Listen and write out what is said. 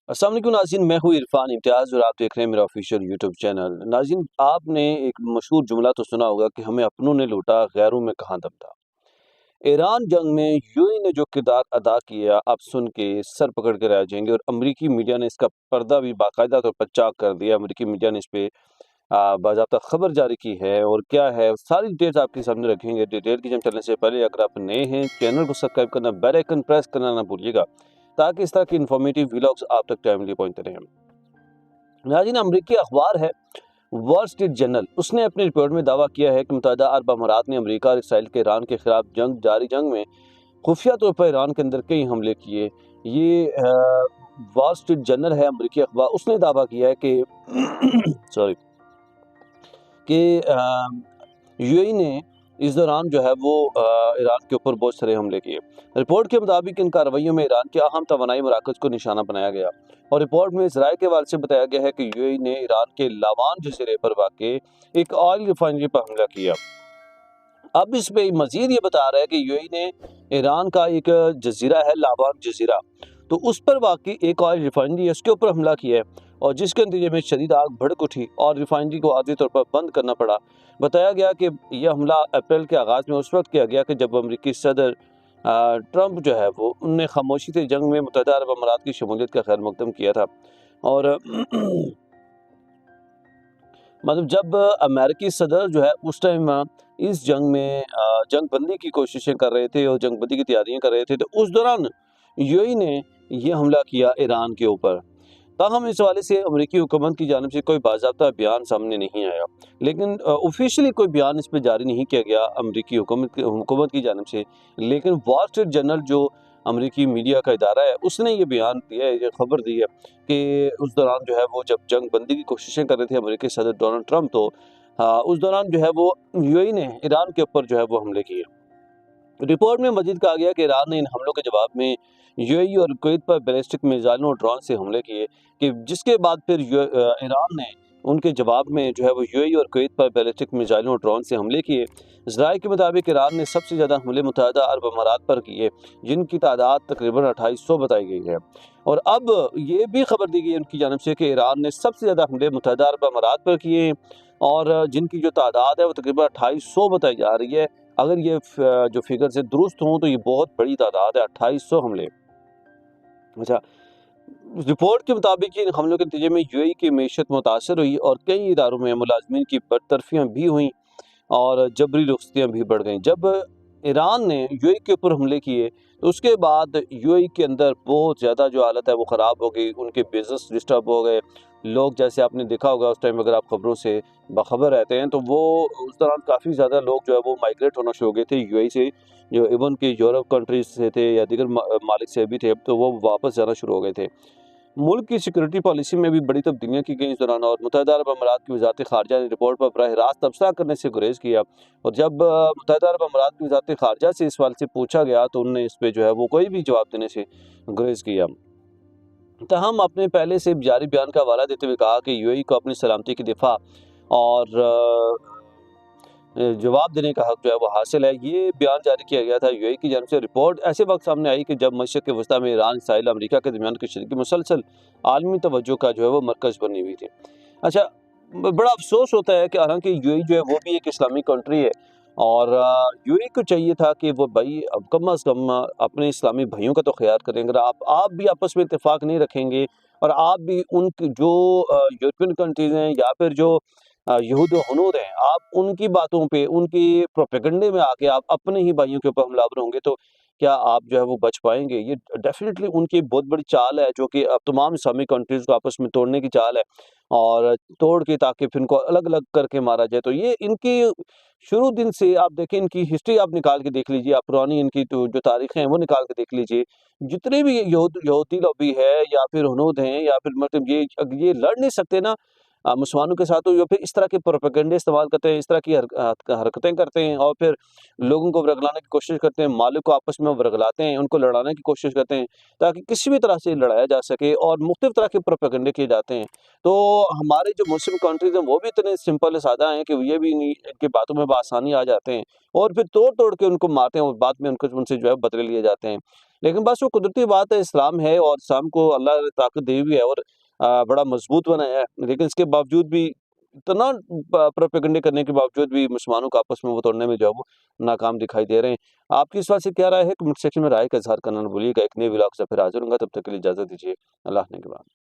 अस्सलाम वालेकुम नाज़रीन, मैं हूँ इरफान इम्तियाज़ और आप देख रहे हैं मेरा ऑफिशियल यूट्यूब चैनल। नाज़रीन, आपने एक मशहूर जुमला तो सुना होगा कि हमें अपनों ने लूटा, गैरों में कहाँ दम था। ईरान जंग में यूएई ने जो किरदार अदा किया, आप सुन के सर पकड़ के रह जाएंगे। और अमरीकी मीडिया ने इसका पर्दा भी बाकायदा तौर पर चाक कर दिया। अमरीकी मीडिया ने इस पे बाज़ाब्ता खबर जारी की है और क्या है सारी डिटेल्स आपके सामने रखेंगे। डिटेल की जब चलने से पहले अगर आप नए हैं, चैनल को सब्सक्राइब करना, बेल आइकन प्रेस करना ना भूलिएगा, ताकि इस तरह की इन्फॉर्मेटिव व्लॉग्स आप तक टाइमली पहुंचते रहें। नाज़रीन, अमरीकी अखबार है वॉल स्ट्रीट जर्नल, उसने अपनी रिपोर्ट में दावा किया है कि मुत्तहदा अरब अमारात ने अमेरिका और इसराइल के ईरान के खिलाफ जारी जंग में खुफिया तौर पर ईरान के अंदर कई हमले किए। ये वॉल स्ट्रीट जर्नल है अमरीकी अखबार, उसने दावा किया है कि सॉरी कि यूएई ने इस दौरान जो है वो ईरान के ऊपर बहुत सारे हमले किए। रिपोर्ट के मुताबिक इन कार्रवाइयों में ईरान के अहम तवानाई मराकज़ को निशाना बनाया गया और रिपोर्ट में इसराइल के हवाले से बताया गया है कि यूएई ने ईरान के लावान जजीरे पर वाक़ एक ऑयल रिफाइनरी पर हमला किया। अब इस पे मज़ीद ये बता रहा है कि यूएई ने ईरान का एक जजीरा है लावान जजीरा, तो उस पर वाक़ई एक ऑयल रिफाइनरी है, उसके ऊपर हमला किया है और जिसके नतीजे में शदीद आग भड़क उठी और रिफाइनरी को आर्जी तौर पर बंद करना पड़ा। बताया गया कि यह हमला अप्रैल के आगाज़ में उस वक्त किया गया कि जब अमरीकी सदर ट्रंप जो है वो उनने खामोशी से जंग में मुत्तहदा अरब अमारात की शमूलियत का खैर मकदम किया था। और मतलब जब अमेरिकी सदर जो है उस टाइम इस जंग में जंग बंदी की कोशिशें कर रहे थे और जंग बंदी की तैयारियां कर रहे थे, तो उस दौरान यूएई ने ये हमला किया ईरान के ऊपर। ताहम इस हवाले से अमरीकी हुकूमत की जानिब से कोई बाज़ाब्ता बयान सामने नहीं आया, लेकिन ऑफिशियली कोई बयान इस पर जारी नहीं किया गया अमरीकी हुकूमत की जानिब से। लेकिन वॉल स्ट्रीट जर्नल जो अमरीकी मीडिया का इदारा है, उसने ये बयान दिया है, ये खबर दी है कि उस दौरान जो है वो जब जंग बंदी की कोशिशें कर रहे थे अमेरिकी सदर डोनाल्ड ट्रंप, तो उस दौरान जो है वो यूएई ने ईरान के ऊपर जो है वो हमले किए। रिपोर्ट में मजीद कहा गया कि ईरान ने इन हमलों के जवाब में यूएई और कुवैत पर बैलिस्टिक मिसाइलों और ड्रोन से हमले किए, कि जिसके बाद फिर ईरान ने उनके जवाब में जो है वो यूएई और कुवैत पर बैलिस्टिक मिसाइलों और ड्रोन से हमले किए। ज़राए के मुताबिक ईरान ने सबसे ज़्यादा हमले मुत्तहदा अरब अमारात पर किए, जिनकी तादाद तकरीबन 2800 बताई गई है। और अब ये भी खबर दी गई है उनकी जानिब से कि ईरान ने सबसे ज़्यादा हमले मुत्तहदा अरब अमारात पर किए हैं और जिनकी जो तादाद है वो तकरीबन 2800 बताई जा रही है। अगर ये जो फिगर से दुरुस्त हों तो ये बहुत बड़ी तादाद है, 2800 हमले। अच्छा, रिपोर्ट के मुताबिक इन हमलों के नतीजे में यूएई की मईशत मुतासर हुई और कई इदारों में मुलाजमीन की बरतरफियाँ भी हुई और जबरी रुखसतियाँ भी बढ़ गईं। जब ईरान ने यूएई के ऊपर हमले किए, तो उसके बाद यूएई के अंदर बहुत ज़्यादा जो हालत है वो ख़राब हो गई, उनके बिज़नेस डिस्टर्ब हो गए। लोग, जैसे आपने देखा होगा उस टाइम, अगर आप खबरों से बाखबर रहते हैं, तो वो उस दौरान काफ़ी ज़्यादा लोग जो है वो माइग्रेट होना शुरू हो गए थे यूएई से, जो इवन के यूरोप कंट्रीज़ से थे या दीगर मालिक से भी थे, तो वो वापस जाना शुरू हो गए थे। मुल्क की सिक्योरिटी पॉलिसी में भी बड़ी तब्दीलियाँ की गई इस दौरान और मुत्तहदा अरब अमारात की वज़ारत ख़ारजा ने रिपोर्ट पर बराह रास्त तबसरा करने से गुरेज़ किया। और जब मुत्तहदा अरब अमारात की वज़ारत ख़ारजा से इस सवाल से पूछा गया, तो उन्होंने इस पे जो है वो कोई भी जवाब देने से गुरेज़ किया। ताहम अपने पहले से जारी बयान का हवाला देते हुए कहा कि यूएई को अपनी सलामती की दिफा और जवाब देने का हक जो है वो हासिल है। ये बयान जारी किया गया था यूएई की जानिब से। रिपोर्ट ऐसे वक्त सामने आई कि जब मशरिक़ वस्ता में ईरान, इसराइल, अमेरिका के दरमियान कशीदगी मुसलसल आलमी तवज्जो का जो है वो मरकज़ बनी हुई थी। अच्छा, बड़ा अफसोस होता है कि हालांकि यूएई जो है वो भी एक इस्लामिक कंट्री है और यूएई को चाहिए था कि वो भाई अब कम अज़ कम अपने इस्लामी भाइयों का तो ख्याल करें। अगर आप भी आपस में इत्तेफाक नहीं रखेंगे और आप भी उन जो यूरोपियन कंट्रीज़ हैं या फिर जो यहूद व हनूद हैं, आप उनकी बातों पे, उनकी प्रोपेगेंडे में आके आप अपने ही भाइयों के ऊपर हमलावर होंगे, तो क्या आप जो है वो बच पाएँगे? ये डेफ़िनेटली उनकी बहुत बड़ी चाल है, जो कि अब तमाम इस्लामिक कंट्रीज़ को आपस में तोड़ने की चाल है और तोड़ के ताकि फिर इनको अलग-अलग करके मारा जाए। तो ये इनकी शुरू दिन से आप देखें, इनकी हिस्ट्री आप निकाल के देख लीजिए, आप पुरानी इनकी जो तारीखें हैं वो निकाल के देख लीजिए। जितने भी यहूदी लॉबी है या फिर हनूद हैं या फिर मतलब ये लड़ नहीं सकते ना मुसलमानों के साथ, तो ये फिर इस तरह के प्रोपेगेंडे इस्तेमाल करते हैं, इस तरह की हरकतें करते हैं और फिर लोगों को वरगलाने की कोशिश करते हैं, मालिक को आपस में वरगलाते हैं, उनको लड़ाने की कोशिश करते हैं, ताकि किसी भी तरह से लड़ाया जा सके और मुख्तलिफ तरह के प्रोपेगेंडे किए जाते हैं। तो हमारे जो मुस्लिम कंट्रीज़ हैं, वो भी इतने सिंपल सादा हैं कि ये भी नहीं, इनकी बातों में बआसानी आ जाते हैं और फिर तोड़-तोड़ के उनको मारते हैं और बाद में उनको उनसे जो है बदले लिए जाते हैं। لیکن بس وہ قدرتی بات ہے، اسلام ہے اور اسلام کو اللہ نے طاقت دی ہوئی ہے اور بڑا مضبوط بنایا ہے، لیکن اس کے باوجود بھی اتنا پروپیگنڈے کرنے کے باوجود بھی مسلمانوں کو آپس میں وہ توڑنے میں جو ہے وہ ناکام دکھائی دے رہے ہیں۔ آپ کی اس بات سے کیا رائے ہے؟ کمنٹ سیکشن میں رائے کا اظہار کرنا نہ بھولیے گا۔ ایک نئے ولاگ سے پھر حاضر ہوں گا، تب تک کے لیے اجازت دیجیے۔ اللہ نے کے بعد۔